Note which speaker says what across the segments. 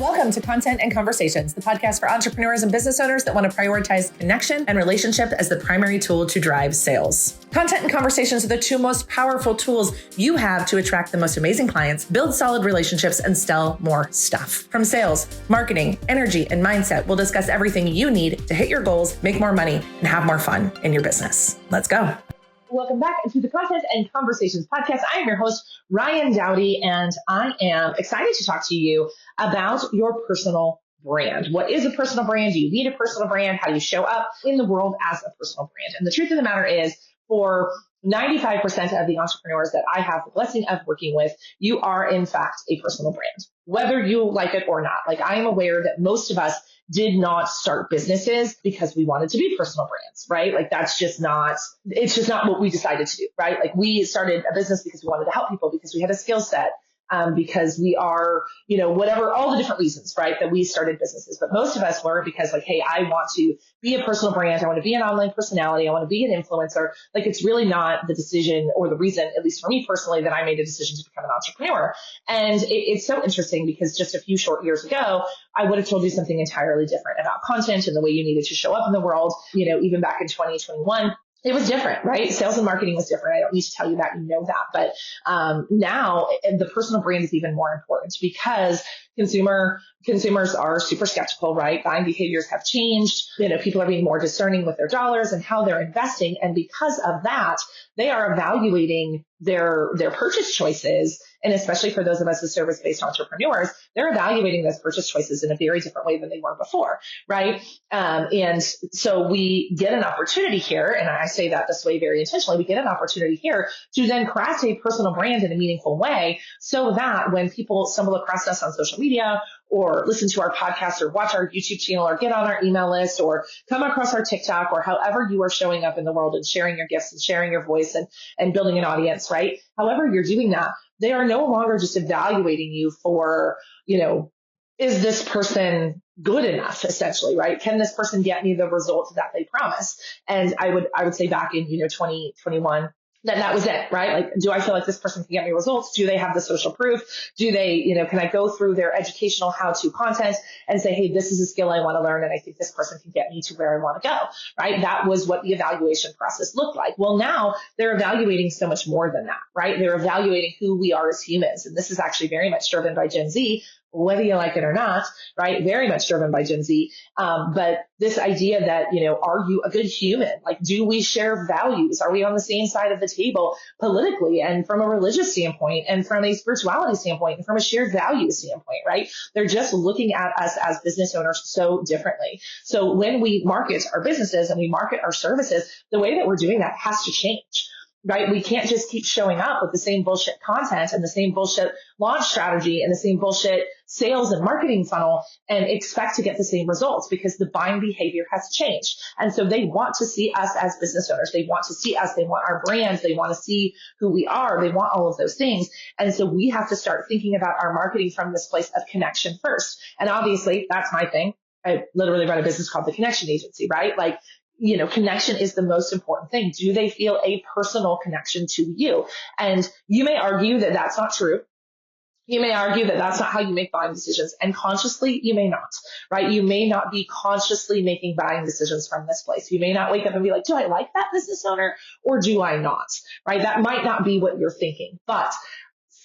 Speaker 1: Welcome to Content and Conversations, the podcast for entrepreneurs and business owners that want to prioritize connection and relationship as the primary tool to drive sales. Content and conversations are the two most powerful tools you have to attract the most amazing clients, build solid relationships, and sell more stuff. From sales, marketing, energy, and mindset, we'll discuss everything you need to hit your goals, make more money, and have more fun in your business. Let's go. Welcome back to the Content and Conversations podcast. I am your host, Ryann Dowdy, and I am excited to talk to you about your personal brand. What is a personal brand? Do you need a personal brand? How do you show up in the world as a personal brand? And the truth of the matter is, for 95% of the entrepreneurs that I have the blessing of working with, you are in fact a personal brand, whether you like it or not. Like, I am aware that most of us did not start businesses because we wanted to be personal brands, right? Like, it's just not what we decided to do, right? Like, we started a business because we wanted to help people, because we had a skill set, because we are, whatever, all the different reasons, right, that we started businesses. But most of us were because, like, hey, I want to be a personal brand. I want to be an online personality. I want to be an influencer. Like, it's really not the decision or the reason, at least for me personally, that I made a decision to become an entrepreneur. And it's so interesting because just a few short years ago, I would have told you something entirely different about content and the way you needed to show up in the world. Even back in 2021. It was different, right? Sales and marketing was different. I don't need to tell you that, you know that. But now the personal brand is even more important because consumers are super skeptical, right? Buying behaviors have changed. People are being more discerning with their dollars and how they're investing. And because of that, they are evaluating their purchase choices. And especially for those of us as service-based entrepreneurs, they're evaluating those purchase choices in a very different way than they were before, right? And so we get an opportunity here, and I say that this way very intentionally, we get an opportunity here to then craft a personal brand in a meaningful way so that when people stumble across us on social media or listen to our podcast or watch our YouTube channel or get on our email list or come across our TikTok or however you are showing up in the world and sharing your gifts and sharing your voice and building an audience, right? However you're doing that, they are no longer just evaluating you for, is this person good enough, essentially, right? Can this person get me the results that they promise? And I would say back in, 2021, that was it, right? Like, do I feel like this person can get me results? Do they have the social proof? Do they, can I go through their educational how-to content and say, hey, this is a skill I want to learn, and I think this person can get me to where I want to go, right? That was what the evaluation process looked like. Well, now they're evaluating so much more than that, right? They're evaluating who we are as humans. And this is actually very much driven by Gen Z, whether you like it or not, right? Very much driven by Gen Z. But this idea that, are you a good human? Like, do we share values? Are we on the same side of the table politically and from a religious standpoint and from a spirituality standpoint and from a shared value standpoint, right? They're just looking at us as business owners so differently. So when we market our businesses and we market our services, the way that we're doing that has to change. Right? We can't just keep showing up with the same bullshit content and the same bullshit launch strategy and the same bullshit sales and marketing funnel and expect to get the same results, because the buying behavior has changed. And so they want to see us as business owners. They want to see us. They want our brands. They want to see who we are. They want all of those things. And so we have to start thinking about our marketing from this place of connection first. And obviously that's my thing. I literally run a business called The Connection Agency, right? Like, connection is the most important thing. Do they feel a personal connection to you? And you may argue that that's not true. You may argue that that's not how you make buying decisions. And consciously, you may not, right? You may not be consciously making buying decisions from this place. You may not wake up and be like, do I like that business owner or do I not, right? That might not be what you're thinking, but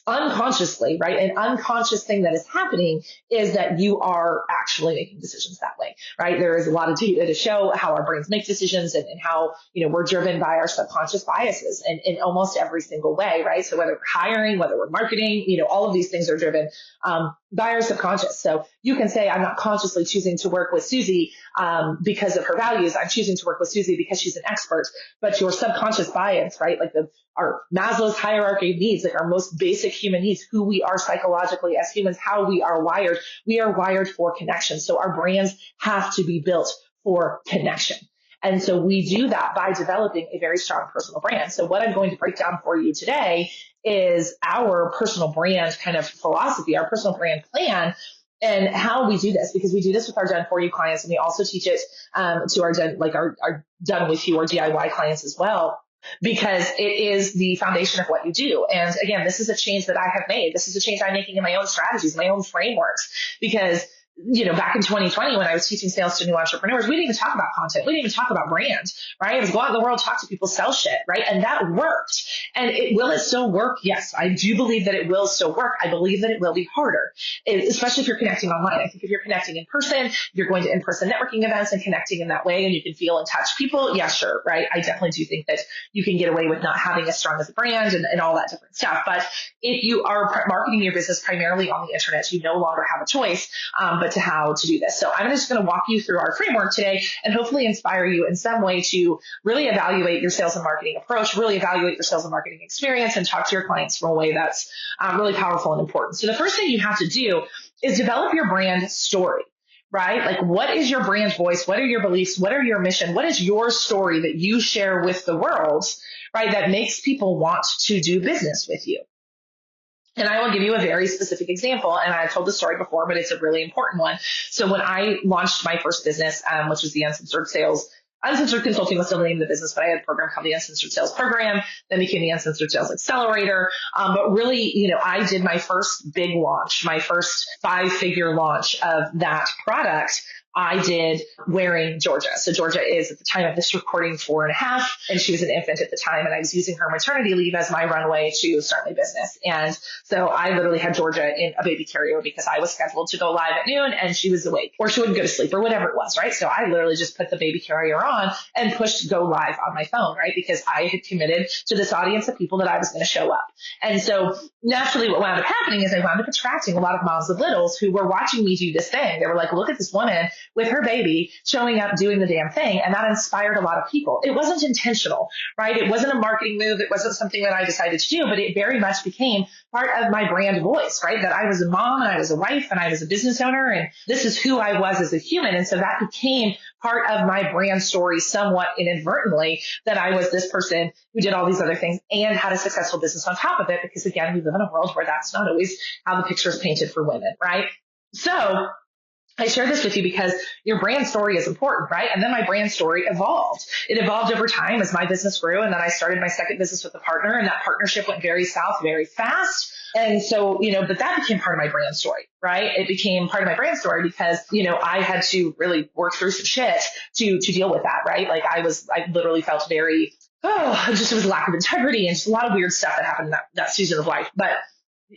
Speaker 1: unconsciously, right? An unconscious thing that is happening is that you are actually making decisions that way, right? There is a lot of data to show how our brains make decisions and how, we're driven by our subconscious biases in almost every single way, right? So whether we're hiring, whether we're marketing, all of these things are driven by our subconscious. So you can say, I'm not consciously choosing to work with Susie because of her values. I'm choosing to work with Susie because she's an expert, but your subconscious bias, right? Like our Maslow's hierarchy of needs, like our most basic human needs, who we are psychologically as humans, how we are wired for connection. So our brands have to be built for connection. And so we do that by developing a very strong personal brand. So what I'm going to break down for you today is our personal brand kind of philosophy, our personal brand plan, and how we do this, because we do this with our done for you clients. And we also teach it to our done with you or DIY clients as well. because it is the foundation of what you do. And again, this is a change that I have made. This is a change I'm making in my own strategies, my own frameworks, because back in 2020, when I was teaching sales to new entrepreneurs, we didn't even talk about content. We didn't even talk about brand, right? I was go out in the world, talk to people, sell shit, right? And that worked. And will it still work? Yes, I do believe that it will still work. I believe that it will be harder, especially if you're connecting online. I think if you're connecting in person, you're going to in-person networking events and connecting in that way, and you can feel and touch people. Yeah, sure, right? I definitely do think that you can get away with not having as strong as a brand and all that different stuff. But if you are marketing your business primarily on the internet, you no longer have a choice. But to how to do this. So I'm just going to walk you through our framework today and hopefully inspire you in some way to really evaluate your sales and marketing approach, really evaluate your sales and marketing experience, and talk to your clients from a way that's really powerful and important. So the first thing you have to do is develop your brand story, right? Like, what is your brand voice? What are your beliefs? What are your mission? What is your story that you share with the world, right? That makes people want to do business with you. And I will give you a very specific example. And I've told the story before, but it's a really important one. So when I launched my first business, which was the Uncensored Consulting was still the name of the business, but I had a program called the Uncensored Sales Program, then became the Uncensored Sales Accelerator. But really, I did my first big launch, my first 5-figure launch of that product. I did wearing Georgia. So Georgia is, at the time of this recording, 4.5, and she was an infant at the time. And I was using her maternity leave as my runway to start my business. And so I literally had Georgia in a baby carrier because I was scheduled to go live at noon and she was awake, or she wouldn't go to sleep, or whatever it was, right? So I literally just put the baby carrier on and pushed go live on my phone, right? Because I had committed to this audience of people that I was going to show up. And so naturally what wound up happening is I wound up attracting a lot of moms of littles who were watching me do this thing. They were like, look at this woman with her baby showing up, doing the damn thing. And that inspired a lot of people. It wasn't intentional, right? It wasn't a marketing move. It wasn't something that I decided to do, but it very much became part of my brand voice, right? That I was a mom and I was a wife and I was a business owner, and this is who I was as a human. And so that became part of my brand story somewhat inadvertently, that I was this person who did all these other things and had a successful business on top of it. Because again, we live in a world where that's not always how the picture is painted for women, right? So I share this with you because your brand story is important, right? And then my brand story evolved. It evolved over time as my business grew. And then I started my second business with a partner, and that partnership went very south very fast. And so, but that became part of my brand story, right? It became part of my brand story because, I had to really work through some shit to deal with that, right? Like I literally felt very, it was lack of integrity and just a lot of weird stuff that happened in that season of life. But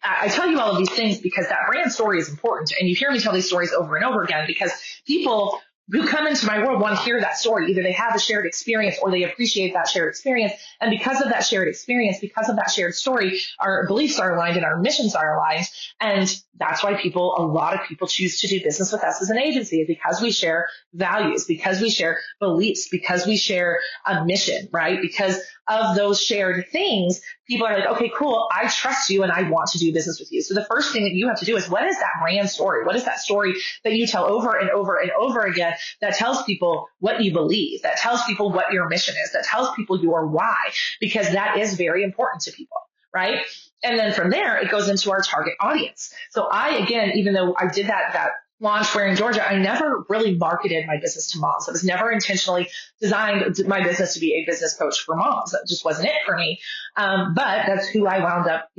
Speaker 1: I tell you all of these things because that brand story is important. And you hear me tell these stories over and over again because people who come into my world want to hear that story. Either they have a shared experience or they appreciate that shared experience. And because of that shared experience, because of that shared story, our beliefs are aligned and our missions are aligned. And that's why a lot of people choose to do business with us as an agency, because we share values, because we share beliefs, because we share a mission, right? Because of those shared things, people are like, okay, cool. I trust you and I want to do business with you. So the first thing that you have to do is, what is that brand story? What is that story that you tell over and over and over again that tells people what you believe, that tells people what your mission is, that tells people your why, because that is very important to people, right? And then from there, it goes into our target audience. So even though I did that launch wearing Georgia, I never really marketed my business to moms. I was never intentionally designed my business to be a business coach for moms. That just wasn't it for me. But that's who I wound up,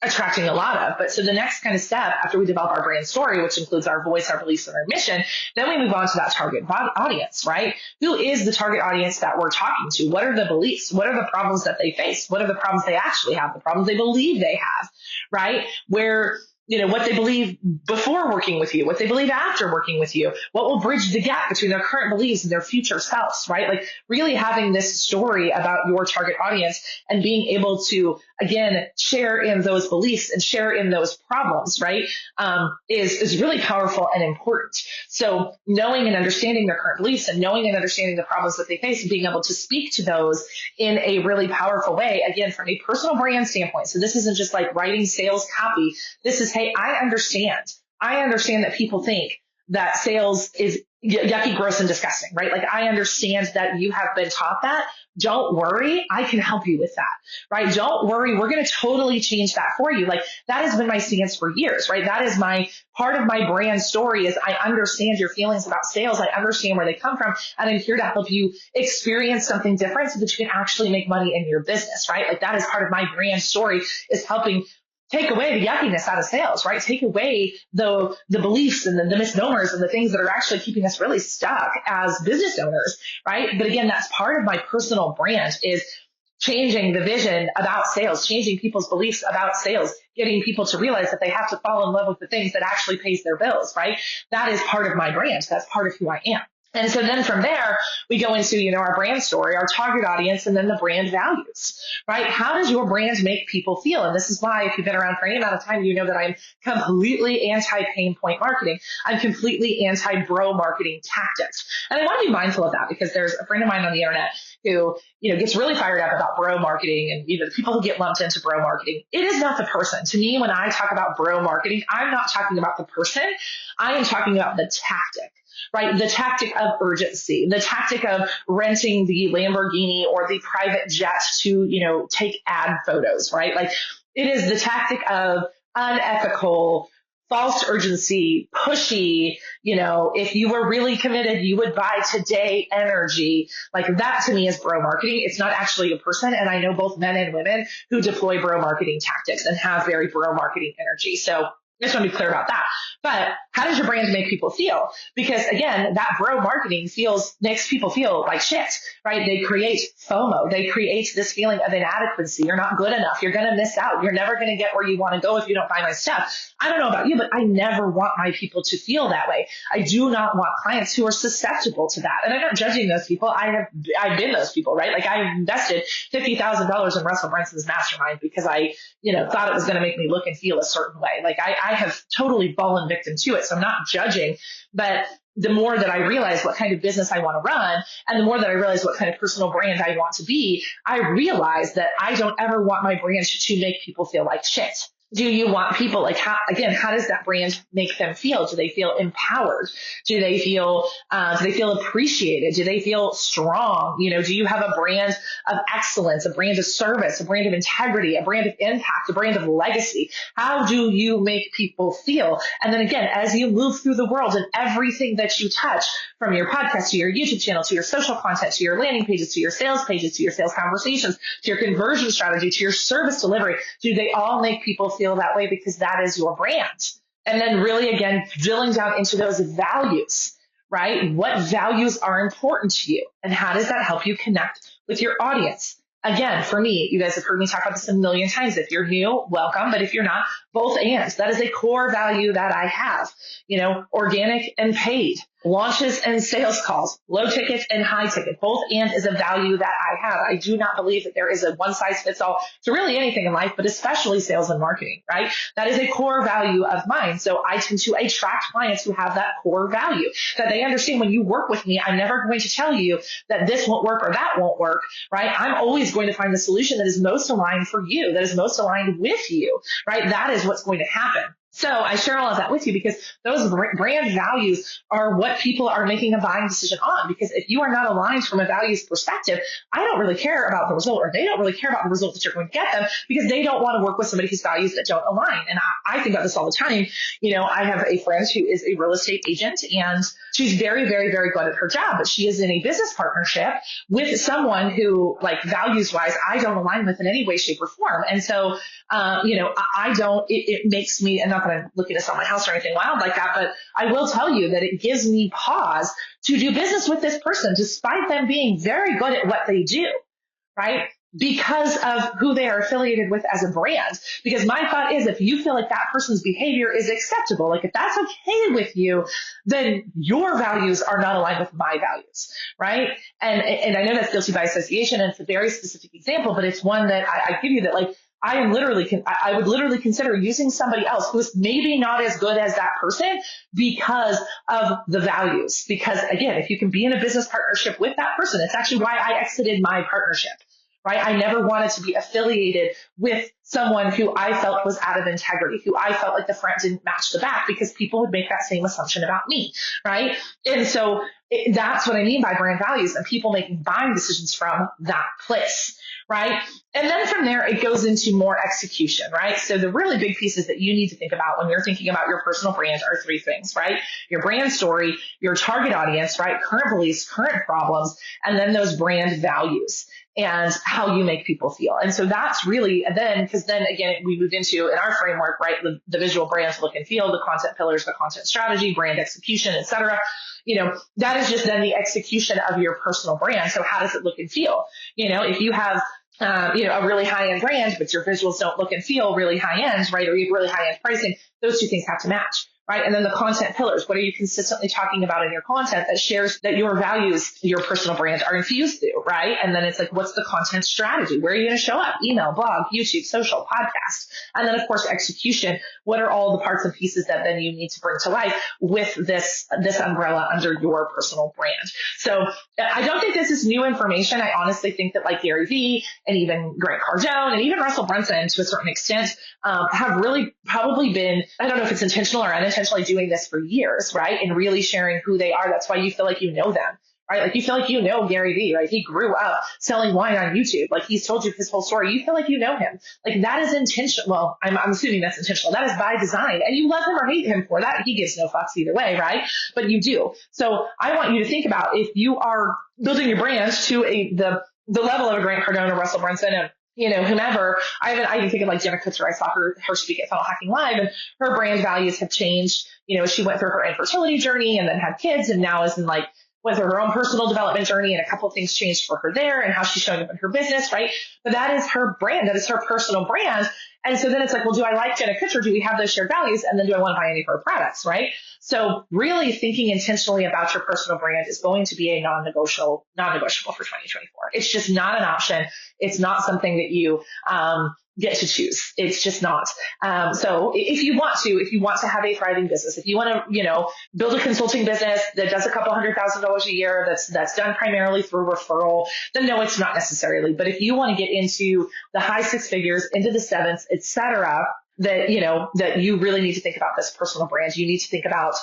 Speaker 1: attracting a lot of. But so the next kind of step after we develop our brand story, which includes our voice, our beliefs, and our mission, then we move on to that target audience, right? Who is the target audience that we're talking to? What are the beliefs? What are the problems that they face? What are the problems they actually have? The problems they believe they have, right? What they believe before working with you, what they believe after working with you, what will bridge the gap between their current beliefs and their future selves, right? Like really having this story about your target audience and being able to, again, share in those beliefs and share in those problems, right? Is really powerful and important. So knowing and understanding their current beliefs and knowing and understanding the problems that they face and being able to speak to those in a really powerful way, again, from a personal brand standpoint. So this isn't just like writing sales copy. This is, hey, I understand that people think that sales is yucky, gross, and disgusting, right? Like I understand that you have been taught that. Don't worry. I can help you with that, right? Don't worry. We're going to totally change that for you. Like that has been my stance for years, right? That is my part of my brand story is I understand your feelings about sales. I understand where they come from, and I'm here to help you experience something different so that you can actually make money in your business, right? Like that is part of my brand story is helping take away the yuckiness out of sales, right? Take away the beliefs and the misnomers and the things that are actually keeping us really stuck as business owners, right? But again, that's part of my personal brand is changing the vision about sales, changing people's beliefs about sales, getting people to realize that they have to fall in love with the things that actually pays their bills, right? That is part of my brand. That's part of who I am. And so then from there, we go into, our brand story, our target audience, and then the brand values, right? How does your brand make people feel? And this is why if you've been around for any amount of time, you know that I'm completely anti-pain point marketing. I'm completely anti-bro marketing tactics. And I want to be mindful of that because there's a friend of mine on the internet who, gets really fired up about bro marketing and, the people who get lumped into bro marketing. It is not the person. To me, when I talk about bro marketing, I'm not talking about the person. I am talking about the tactic. Right? The tactic of urgency, the tactic of renting the Lamborghini or the private jet to, take ad photos, right? Like it is the tactic of unethical, false urgency, pushy, if you were really committed, you would buy today energy. Like that to me is bro marketing. It's not actually a person. And I know both men and women who deploy bro marketing tactics and have very bro marketing energy. So I just want to be clear about that. But how does your brand make people feel? Because again, that bro marketing makes people feel like shit, right? They create FOMO. They create this feeling of inadequacy. You're not good enough. You're going to miss out. You're never going to get where you want to go if you don't buy my stuff. I don't know about you, but I never want my people to feel that way. I do not want clients who are susceptible to that. And I'm not judging those people. I've been those people, right? Like I invested $50,000 in Russell Brunson's mastermind because I, thought it was going to make me look and feel a certain way. Like I have totally fallen victim to it. So I'm not judging, but the more that I realize what kind of business I want to run and the more that I realize what kind of personal brand I want to be, I realize that I don't ever want my brand to make people feel like shit. Do you want people how does that brand make them feel? Do they feel empowered? Do they feel appreciated? Do they feel strong? Do you have a brand of excellence, a brand of service, a brand of integrity, a brand of impact, a brand of legacy? How do you make people feel? And then again, as you move through the world and everything that you touch, from your podcast to your YouTube channel, to your social content, to your landing pages, to your sales conversations, to your conversion strategy, to your service delivery, do they all make people feel that way because that is your brand? And then really, again, drilling down into those values, right? What values are important to you and how does that help you connect with your audience? Again, for me, you guys have heard me talk about this a million times. If you're new, welcome. But if you're not, both and. That is a core value that I have. Organic and paid, launches and sales calls, low ticket and high ticket. Both and is a value that I have. I do not believe that there is a one size fits all to really anything in life, but especially sales and marketing, right? That is a core value of mine. So I tend to attract clients who have that core value, that they understand when you work with me, I'm never going to tell you that this won't work or that won't work, right? I'm always going to find the solution that is most aligned for you, that is most aligned with you, right? That is what's going to happen. So I share all of that with you because those brand values are what people are making a buying decision on. Because if you are not aligned from a values perspective, I don't really care about the result, or they don't really care about the result that you're going to get them because they don't want to work with somebody whose values that don't align. And I think about this all the time. I have a friend who is a real estate agent and she's very, very, very good at her job, but she is in a business partnership with someone who, like, values wise, I don't align with in any way, shape, or form. And so, I don't, it makes me, I'm not going to look at us on my house or anything wild like that, but I will tell you that it gives me pause to do business with this person, despite them being very good at what they do, right? Because of who they are affiliated with as a brand. Because my thought is, if you feel like that person's behavior is acceptable, like if that's okay with you, then your values are not aligned with my values, right? And I know that's guilty by association, and it's a very specific example, but it's one that I give you that, like, I would literally consider using somebody else who's maybe not as good as that person because of the values. Because again, if you can be in a business partnership with that person, it's actually why I exited my partnership, right? I never wanted to be affiliated with someone who I felt was out of integrity, who I felt like the front didn't match the back, because people would make that same assumption about me, right? And so that's what I mean by brand values, and people making buying decisions from that place, right? And then from there, it goes into more execution, right? So the really big pieces that you need to think about when you're thinking about your personal brand are three things, right? Your brand story, your target audience, right? Current beliefs, current problems, and then those brand values and how you make people feel. And so that's really, because then again, we moved into, in our framework, right, the visual brands, look and feel, the content pillars, the content strategy, brand execution, et cetera. That is just then the execution of your personal brand. So how does it look and feel? If you have a really high-end brand, but your visuals don't look and feel really high-end, right? Or you have really high-end pricing, those two things have to match, right? And then the content pillars, what are you consistently talking about in your content that shares that your values, your personal brand are infused through, right? And then it's like, what's the content strategy? Where are you going to show up? Email, blog, YouTube, social, podcast. And then of course, execution. What are all the parts and pieces that then you need to bring to life with this umbrella under your personal brand? So I don't think this is new information. I honestly think that like Gary Vee and even Grant Cardone and even Russell Brunson to a certain extent have really probably been, I don't know if it's intentional or unintentionally, doing this for years, right? And really sharing who they are. That's why you feel like you know them, right? Like you feel like you know Gary Vee, right? He grew up selling wine on YouTube. Like he's told you his whole story. You feel like you know him. Like that is intentional. Well, I'm assuming that's intentional. That is by design. And you love him or hate him for that. He gives no fucks either way, right? But you do. So I want you to think about, if you are building your brand to the level of a Grant Cardone or Russell Brunson and whomever. I even think of like Jenna Kutcher. I saw her speak at Funnel Hacking Live, and her brand values have changed. She went through her infertility journey and then had kids, and now is in like went through her own personal development journey, and a couple of things changed for her there and how she's showing up in her business, right? But that is her brand. That is her personal brand. And so then it's like, well, do I like Jenna Kutcher? Do we have those shared values? And then do I want to buy any of her products, right? So really thinking intentionally about your personal brand is going to be a non-negotiable for 2024. It's just not an option. It's not something that you get to choose. It's just not. So if you want to have a thriving business, if you want to, build a consulting business that does a couple $100,000 a year, that's done primarily through referral, then no, it's not necessarily. But if you want to get into the high six figures, into the sevens, et cetera, that you really need to think about this personal brand. You need to think about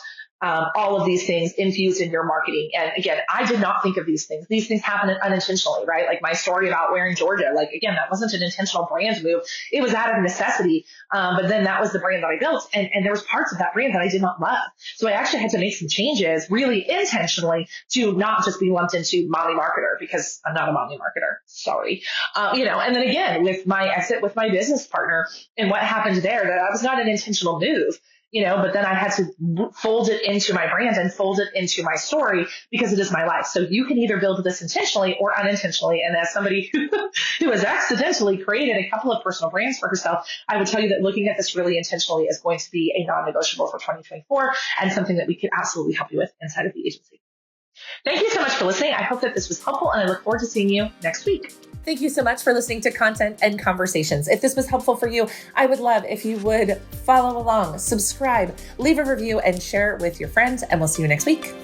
Speaker 1: all of these things infused in your marketing. And again, I did not think of these things. These things happen unintentionally, right? Like my story about wearing Georgia, like again, that wasn't an intentional brand move. It was out of necessity. But then that was the brand that I built. And there was parts of that brand that I did not love. So I actually had to make some changes really intentionally to not just be lumped into mommy marketer, because I'm not a mommy marketer. Sorry. And then again, with my exit with my business partner and what happened there, that was not an intentional move. But then I had to fold it into my brand and fold it into my story because it is my life. So you can either build this intentionally or unintentionally. And as somebody who has accidentally created a couple of personal brands for herself, I would tell you that looking at this really intentionally is going to be a non-negotiable for 2024 and something that we could absolutely help you with inside of the agency. Thank you so much for listening. I hope that this was helpful, and I look forward to seeing you next week. Thank you so much for listening to Content and Conversations. If this was helpful for you, I would love if you would follow along, subscribe, leave a review, and share it with your friends, and we'll see you next week.